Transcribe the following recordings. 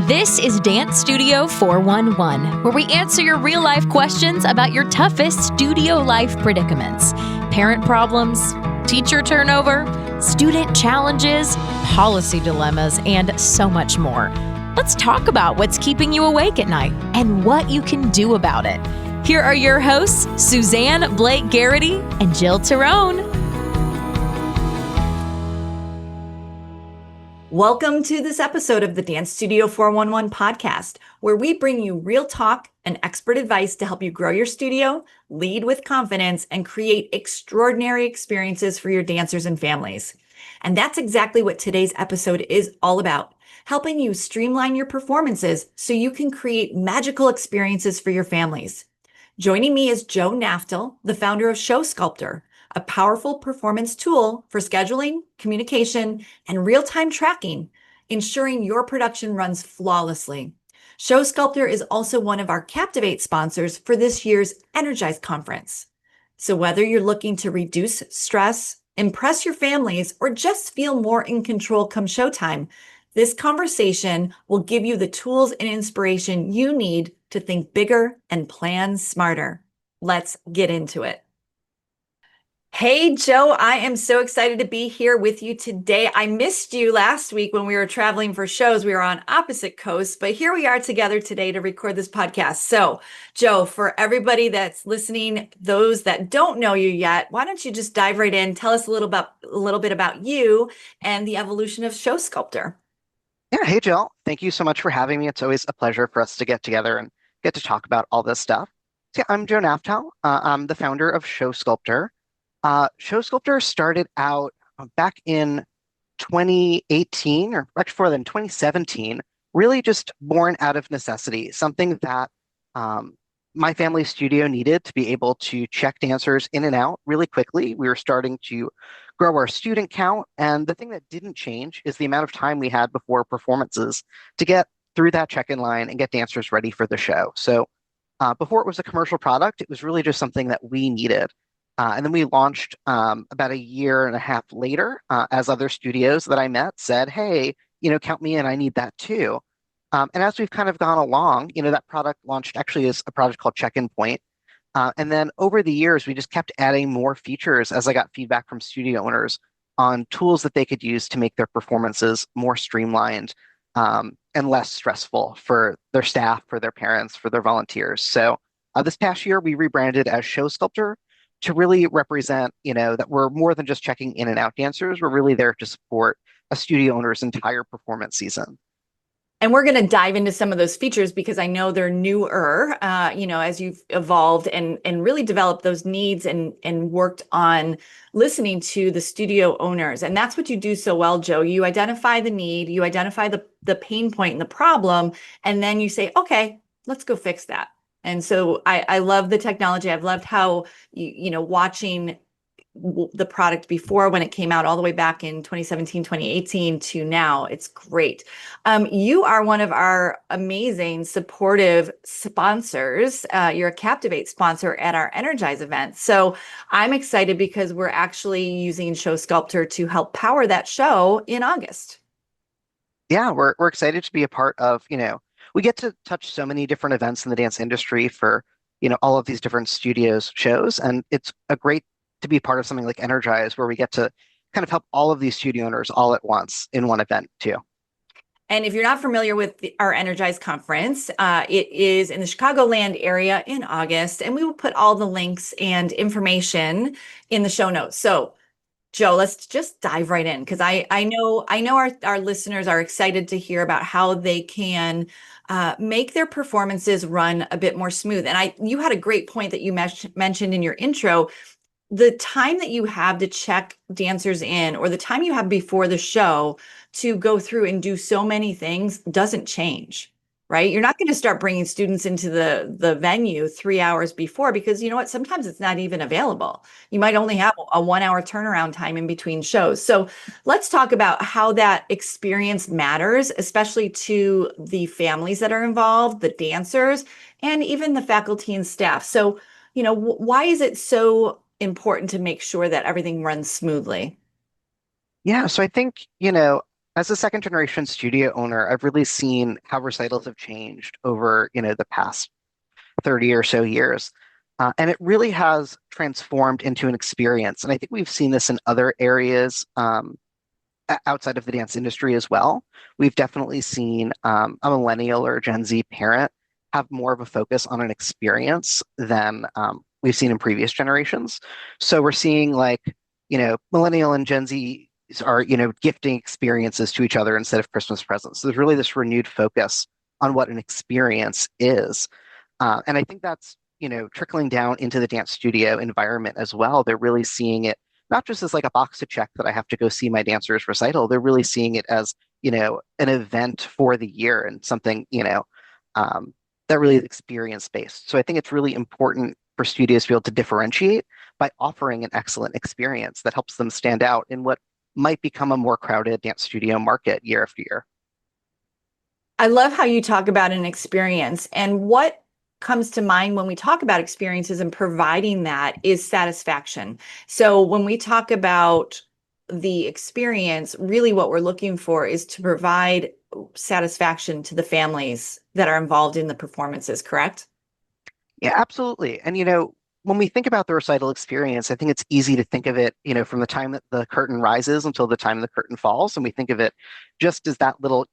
This is Dance Studio 411, where we answer your real-life questions about your toughest studio life predicaments. Parent problems, teacher turnover, student challenges, policy dilemmas, and so much more. Let's talk about what's keeping you awake at night and what you can do about it. Here are your hosts, Suzanne Blake Garrity and Jill Tyrone. Welcome to this episode of the Dance Studio 411 podcast, where we bring you real talk and expert advice to help you grow your studio, lead with confidence, and create extraordinary experiences for your dancers and families. And that's exactly what today's episode is all about, helping you streamline your performances so you can create magical experiences for your families. Joining me is Joe Naftel, the founder of ShowSculptor, a powerful performance tool for scheduling, communication, and real-time tracking, ensuring your production runs flawlessly. ShowSculptor is also one of our Captivate sponsors for this year's Energize conference. So whether you're looking to reduce stress, impress your families, or just feel more in control come showtime, this conversation will give you the tools and inspiration you need to think bigger and plan smarter. Let's get into it. Hey, Joe, I am so excited to be here with you today. I missed you last week when we were traveling for shows. We were on opposite coasts, but here we are together today to record this podcast. So, Joe, for everybody that's listening, those that don't know you yet, why don't you just dive right in? Tell us a little bit about you and the evolution of ShowSculptor. Yeah, hey Jill, thank you so much for having me. It's always a pleasure for us to get together and get to talk about all this stuff. So yeah, I'm Joe Naftel. I'm the founder of ShowSculptor. ShowSculptor started out back in 2018, or much before than 2017, really just born out of necessity, something that my family studio needed to be able to check dancers in and out really quickly. We were starting to grow our student count, and the thing that didn't change is the amount of time we had before performances to get through that check-in line and get dancers ready for the show. So before it was a commercial product, it was really just something that we needed. And then we launched about a year and a half later, as other studios that I met said, hey, count me in, I need that too. And as we've kind of gone along, that product launched actually as a product called Check-in Point. And then over the years, we just kept adding more features as I got feedback from studio owners on tools that they could use to make their performances more streamlined and less stressful for their staff, for their parents, for their volunteers. So this past year, we rebranded as ShowSculptor to really represent, that we're more than just checking in and out dancers. We're really there to support a studio owner's entire performance season. And we're going to dive into some of those features because I know they're newer, as you've evolved and really developed those needs and worked on listening to the studio owners. And that's what you do so well, Joe. You identify the need, you identify the pain point and the problem, and then you say, okay, let's go fix that. And so I love the technology. I've loved how, watching the product before when it came out all the way back in 2017, 2018 to now. It's great. You are one of our amazing supportive sponsors. You're a Captivate sponsor at our Energize event. So I'm excited because we're actually using ShowSculptor to help power that show in August. Yeah, we're excited to be a part of, we get to touch so many different events in the dance industry for, all of these different studios shows. And it's a great to be part of something like Energize, where we get to kind of help all of these studio owners all at once in one event too. And if you're not familiar with our Energize conference, it is in the Chicagoland area in August, and we will put all the links and information in the show notes. So Joe, let's just dive right in because I know our listeners are excited to hear about how they can make their performances run a bit more smooth. And you had a great point that you mentioned in your intro. The time that you have to check dancers in, or the time you have before the show to go through and do so many things, doesn't change. Right? You're not going to start bringing students into the venue 3 hours before because you know what? Sometimes it's not even available. You might only have a 1 hour turnaround time in between shows. So let's talk about how that experience matters, especially to the families that are involved, the dancers, and even the faculty and staff. So, why is it so important to make sure that everything runs smoothly? Yeah, so I think, As a second generation studio owner, I've really seen how recitals have changed over, the past 30 or so years. And it really has transformed into an experience. And I think we've seen this in other areas outside of the dance industry as well. We've definitely seen a millennial or a Gen Z parent have more of a focus on an experience than we've seen in previous generations. So we're seeing like, millennial and Gen Z are, gifting experiences to each other instead of Christmas presents. So there's really this renewed focus on what an experience is. And I think that's, trickling down into the dance studio environment as well. They're really seeing it not just as like a box to check that I have to go see my dancer's recital. They're really seeing it as, an event for the year and something, that really is experience based. So I think it's really important for studios to be able to differentiate by offering an excellent experience that helps them stand out in what might become a more crowded dance studio market year after year. I love how you talk about an experience. And what comes to mind when we talk about experiences and providing that is satisfaction. So when we talk about the experience, really what we're looking for is to provide satisfaction to the families that are involved in the performances, correct? Yeah, absolutely. And when we think about the recital experience, I think it's easy to think of it, from the time that the curtain rises until the time the curtain falls. And we think of it just as that little,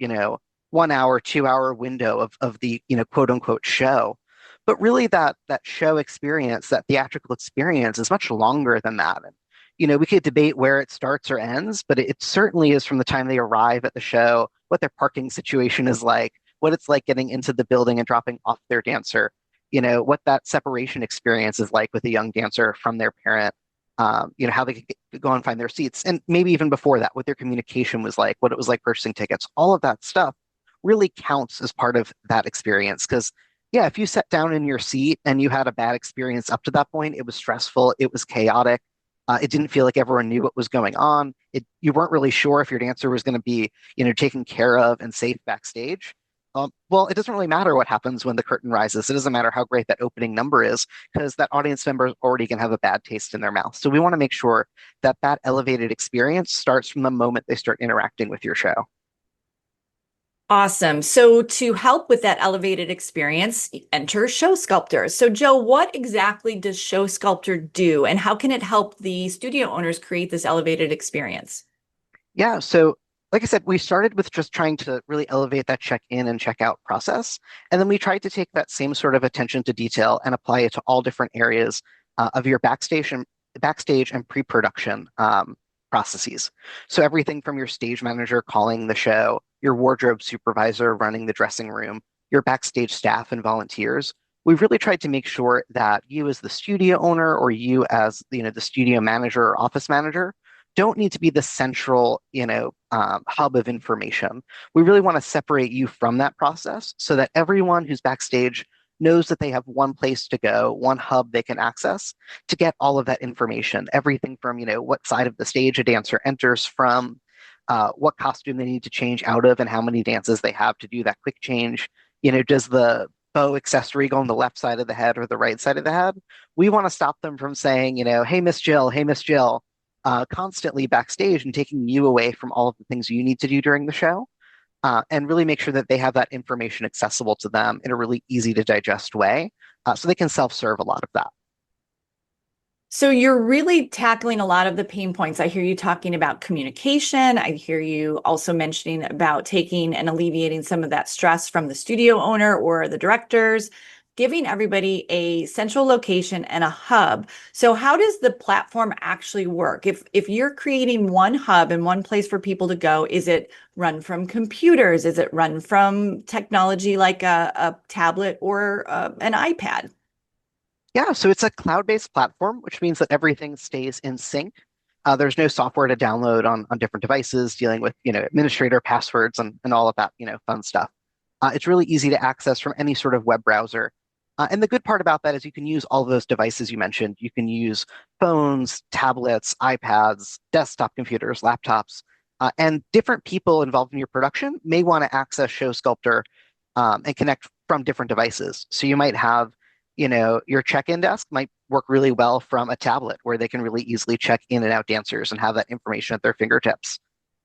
1 hour, 2 hour window of the, quote unquote show. But really that show experience, that theatrical experience is much longer than that. And, we could debate where it starts or ends, but it certainly is from the time they arrive at the show, what their parking situation is like, what it's like getting into the building and dropping off their dancer, what that separation experience is like with a young dancer from their parent, how they could go and find their seats. And maybe even before that, what their communication was like, what it was like purchasing tickets, all of that stuff really counts as part of that experience. Because, yeah, if you sat down in your seat and you had a bad experience up to that point, it was stressful, it was chaotic. It didn't feel like everyone knew what was going on. You weren't really sure if your dancer was going to be, taken care of and safe backstage. Well, it doesn't really matter what happens when the curtain rises. It doesn't matter how great that opening number is because that audience member is already going to have a bad taste in their mouth. So we want to make sure that that elevated experience starts from the moment they start interacting with your show. Awesome. So to help with that elevated experience, enter ShowSculptor. So Joe, what exactly does ShowSculptor do and how can it help the studio owners create this elevated experience? Yeah, so like I said, we started with just trying to really elevate that check in and check out process. And then we tried to take that same sort of attention to detail and apply it to all different areas of your backstage and pre-production processes. So everything from your stage manager calling the show, your wardrobe supervisor running the dressing room, your backstage staff and volunteers. We've really tried to make sure that you as the studio owner or you as the studio manager or office manager don't need to be the central, hub of information. We really want to separate you from that process so that everyone who's backstage knows that they have one place to go, one hub they can access to get all of that information. Everything from, what side of the stage a dancer enters from, what costume they need to change out of, and how many dances they have to do that quick change. Does the bow accessory go on the left side of the head or the right side of the head? We want to stop them from saying, hey, Miss Jill, constantly backstage and taking you away from all of the things you need to do during the show, and really make sure that they have that information accessible to them in a really easy to digest way, so they can self-serve a lot of that. So you're really tackling a lot of the pain points. I hear you talking about communication. I hear you also mentioning about taking and alleviating some of that stress from the studio owner or the directors, giving everybody a central location and a hub. So how does the platform actually work? If you're creating one hub and one place for people to go, is it run from computers? Is it run from technology like a tablet or an iPad? Yeah, so it's a cloud-based platform, which means that everything stays in sync. There's no software to download on different devices, dealing with administrator passwords and all of that fun stuff. It's really easy to access from any sort of web browser. And the good part about that is you can use all of those devices you mentioned. You can use phones, tablets, iPads, desktop computers, laptops, and different people involved in your production may want to access ShowSculptor and connect from different devices. So you might have, your check-in desk might work really well from a tablet where they can really easily check in and out dancers and have that information at their fingertips.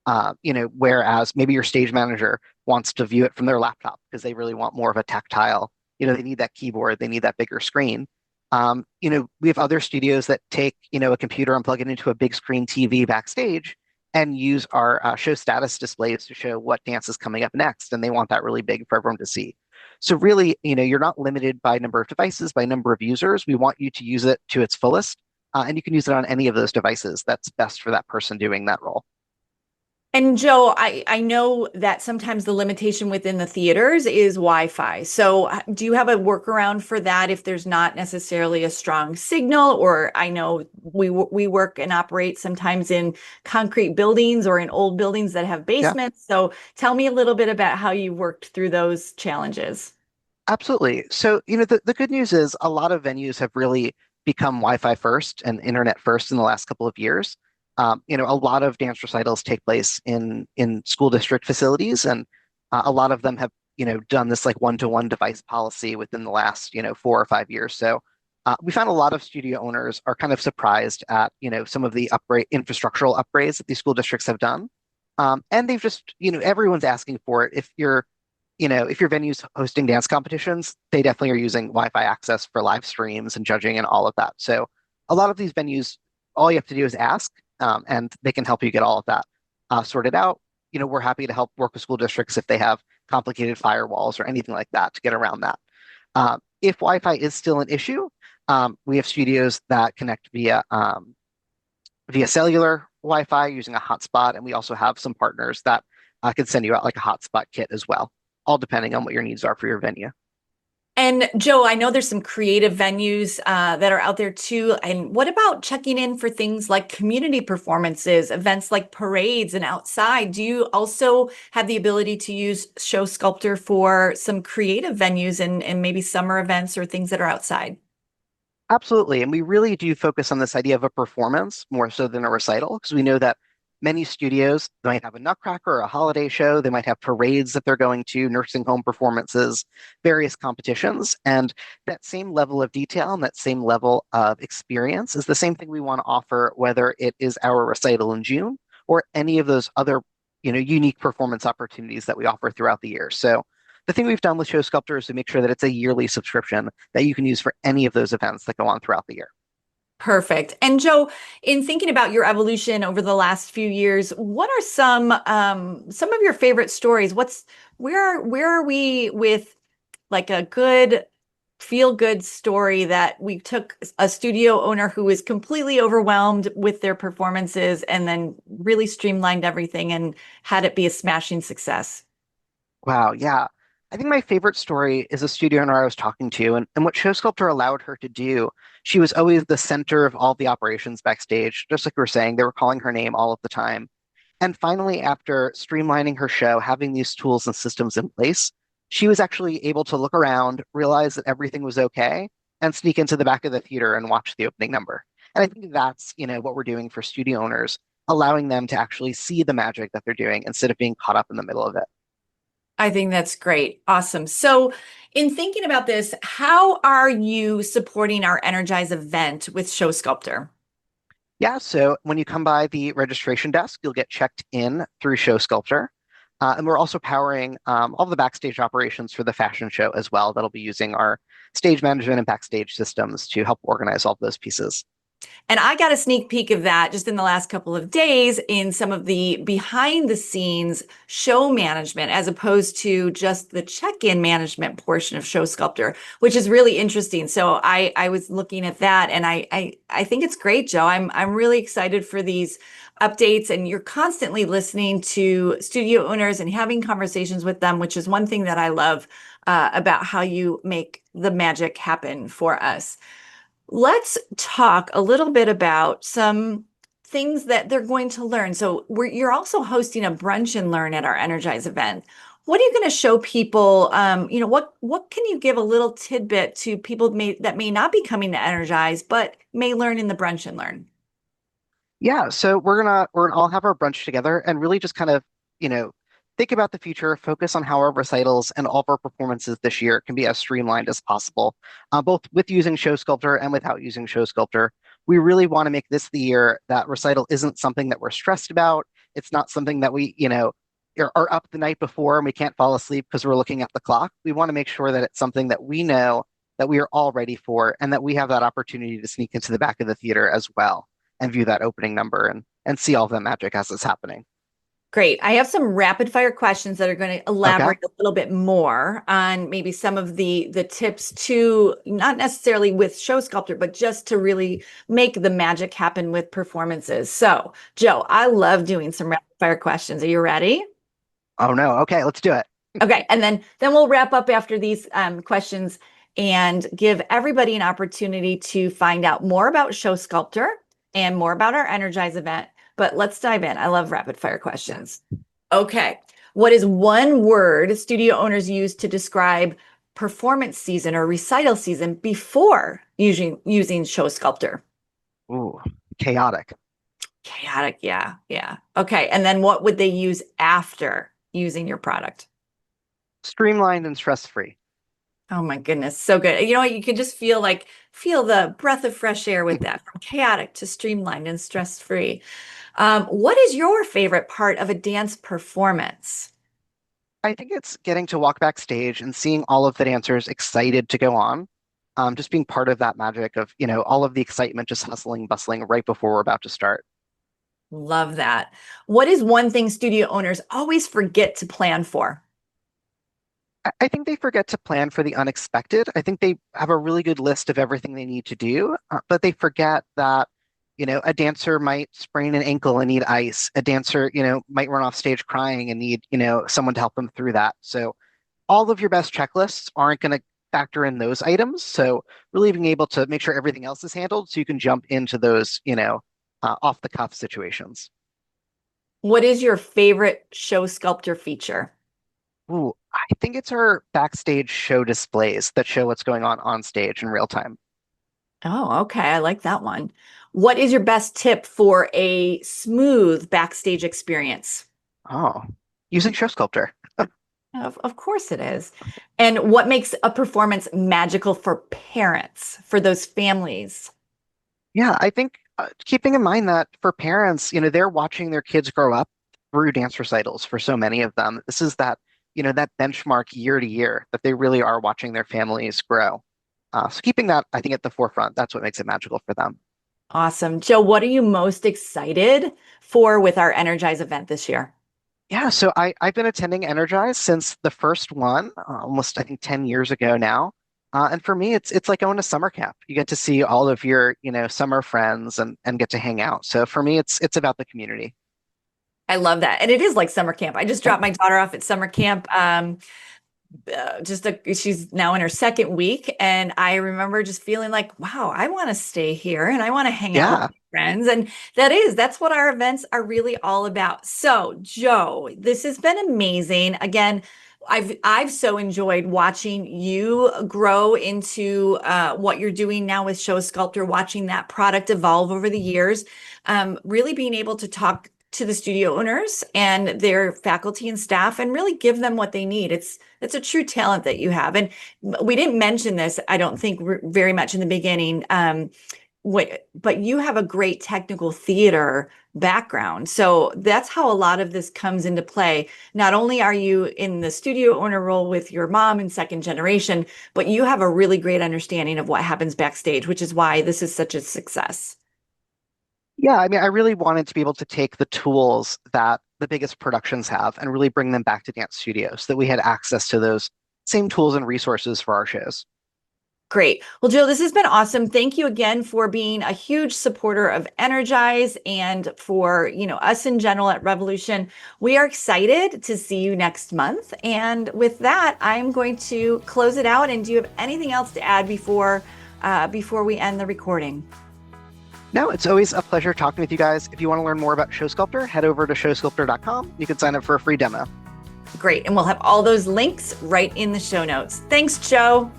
Whereas maybe your stage manager wants to view it from their laptop because they really want more of a tactile, they need that keyboard, they need that bigger screen. We have other studios that take, a computer and plug it into a big screen TV backstage and use our show status displays to show what dance is coming up next. And they want that really big for everyone to see. So really, you're not limited by number of devices, by number of users. We want you to use it to its fullest. And you can use it on any of those devices that's best for that person doing that role. And Joe, I know that sometimes the limitation within the theaters is Wi-Fi. So do you have a workaround for that if there's not necessarily a strong signal? Or I know we work and operate sometimes in concrete buildings or in old buildings that have Yeah. basements. So tell me a little bit about how you worked through those challenges. Absolutely. So, the good news is a lot of venues have really become Wi-Fi first and internet first in the last couple of years. A lot of dance recitals take place in school district facilities, and a lot of them have, done this like one-to-one device policy within the last, 4 or 5 years. So we found a lot of studio owners are kind of surprised at, some of the infrastructural upgrades that these school districts have done. And they've just, everyone's asking for it. If your venue's hosting dance competitions, they definitely are using Wi-Fi access for live streams and judging and all of that. So a lot of these venues, all you have to do is ask, and they can help you get all of that sorted out. We're happy to help work with school districts if they have complicated firewalls or anything like that to get around that. If Wi-Fi is still an issue, we have studios that connect via cellular Wi-Fi using a hotspot, and we also have some partners that can send you out like a hotspot kit as well, all depending on what your needs are for your venue. And Joe, I know there's some creative venues that are out there too. And what about checking in for things like community performances, events like parades and outside? Do you also have the ability to use ShowSculptor for some creative venues and maybe summer events or things that are outside? Absolutely. And we really do focus on this idea of a performance more so than a recital, because we know that many studios they might have a nutcracker or a holiday show, they might have parades that they're going to, nursing home performances, various competitions. And that same level of detail and that same level of experience is the same thing we want to offer, whether it is our recital in June or any of those other, unique performance opportunities that we offer throughout the year. So the thing we've done with ShowSculptor is to make sure that it's a yearly subscription that you can use for any of those events that go on throughout the year. Perfect. And Joe, in thinking about your evolution over the last few years, what are some of your favorite stories? Where are we with like a good feel good story that we took a studio owner who was completely overwhelmed with their performances and then really streamlined everything and had it be a smashing success? Wow, yeah. I think my favorite story is a studio owner I was talking to, and what ShowSculptor allowed her to do. She was always the center of all the operations backstage, just like we were saying, they were calling her name all of the time. And finally, after streamlining her show, having these tools and systems in place, she was actually able to look around, realize that everything was okay, and sneak into the back of the theater and watch the opening number. And I think that's, what we're doing for studio owners, allowing them to actually see the magic that they're doing instead of being caught up in the middle of it. I think that's great. Awesome. So, in thinking about this, how are you supporting our Energize event with ShowSculptor? Yeah, so when you come by the registration desk, you'll get checked in through ShowSculptor. And we're also powering all the backstage operations for the fashion show as well. That'll be using our stage management and backstage systems to help organize all of those pieces. And I got a sneak peek of that just in the last couple of days in some of the behind the scenes show management, as opposed to just the check-in management portion of ShowSculptor, which is really interesting. So I was looking at that, and I think it's great, Joe. I'm really excited for these updates, and you're constantly listening to studio owners and having conversations with them, which is one thing that I love about how you make the magic happen for us. Let's talk a little bit about some things that they're going to learn. So you're also hosting a brunch and learn at our Energize event. What are you going to show people? What can you give a little tidbit to people that may not be coming to Energize, but may learn in the brunch and learn? Yeah, so we're gonna all have our brunch together and really just kind of, you know, think about the future, focus on how our recitals and all of our performances this year can be as streamlined as possible, both with using ShowSculptor and without using ShowSculptor. We really want to make this the year that recital isn't something that we're stressed about. It's not something that we, are up the night before and we can't fall asleep because we're looking at the clock. We want to make sure that it's something that we know that we are all ready for and that we have that opportunity to sneak into the back of the theater as well and view that opening number and see all of the magic as it's happening. Great. I have some rapid fire questions that are going to elaborate Okay. a little bit more on maybe some of the tips to not necessarily with ShowSculptor, but just to really make the magic happen with performances. So, Joe, I love doing some rapid fire questions. Are you ready? Oh no. Okay, let's do it. Okay, and then we'll wrap up after these questions and give everybody an opportunity to find out more about ShowSculptor and more about our Energize event. But let's dive in. I love rapid fire questions. Okay, what is one word studio owners use to describe performance season or recital season before using ShowSculptor? Ooh, chaotic. Chaotic, yeah. Okay, and then what would they use after using your product? Streamlined and stress-free. Oh my goodness, so good. You know what? You can just feel the breath of fresh air with that, from chaotic to streamlined and stress-free. What is your favorite part of a dance performance? I think it's getting to walk backstage and seeing all of the dancers excited to go on. Just being part of that magic of, all of the excitement, just hustling, bustling right before we're about to start. Love that. What is one thing studio owners always forget to plan for? I think they forget to plan for the unexpected. I think they have a really good list of everything they need to do, but they forget that, a dancer might sprain an ankle and need ice. A dancer, might run off stage crying and need, someone to help them through that. So all of your best checklists aren't going to factor in those items. So really being able to make sure everything else is handled so you can jump into those, off the cuff situations. What is your favorite ShowSculptor feature? Ooh, I think it's our backstage show displays that show what's going on stage in real time. Oh, okay. I like that one. What is your best tip for a smooth backstage experience? Oh, using ShowSculptor. Of course it is. And what makes a performance magical for parents, for those families? Yeah, I think keeping in mind that for parents, they're watching their kids grow up through dance recitals for so many of them. This is that, that benchmark year to year that they really are watching their families grow. So keeping that, I think, at the forefront, that's what makes it magical for them. Awesome. Joe, what are you most excited for with our Energize event this year? Yeah, so I've been attending Energize since the first one, almost I think 10 years ago now. And for me, it's like going to summer camp. You get to see all of your, summer friends and get to hang out. So for me, it's about the community. I love that. And it is like summer camp. I just dropped my daughter off at summer camp. She's now in her second week. And I remember just feeling like, wow, I want to stay here and I want to hang out with Yeah. my friends. And that's what our events are really all about. So, Joe, this has been amazing. Again, I've so enjoyed watching you grow into what you're doing now with ShowSculptor, watching that product evolve over the years, really being able to talk to the studio owners and their faculty and staff and really give them what they need. It's a true talent that you have. And we didn't mention this, I don't think very much in the beginning, but you have a great technical theater background. So that's how a lot of this comes into play. Not only are you in the studio owner role with your mom in second generation, but you have a really great understanding of what happens backstage, which is why this is such a success. Yeah, I mean, I really wanted to be able to take the tools that the biggest productions have and really bring them back to dance studios so that we had access to those same tools and resources for our shows. Great. Well, Jill, this has been awesome. Thank you again for being a huge supporter of Energize and for, us in general at Revolution. We are excited to see you next month. And with that, I'm going to close it out. And do you have anything else to add before we end the recording? No, it's always a pleasure talking with you guys. If you want to learn more about ShowSculptor, head over to showsculptor.com. You can sign up for a free demo. Great. And we'll have all those links right in the show notes. Thanks, Joe. All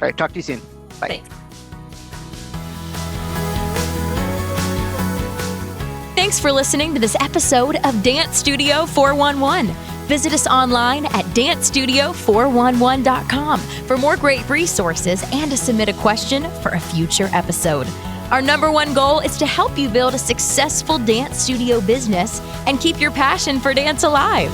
right, talk to you soon. Bye. Thanks. Thanks for listening to this episode of Dance Studio 411. Visit us online at dancestudio411.com for more great resources and to submit a question for a future episode. Our number one goal is to help you build a successful dance studio business and keep your passion for dance alive.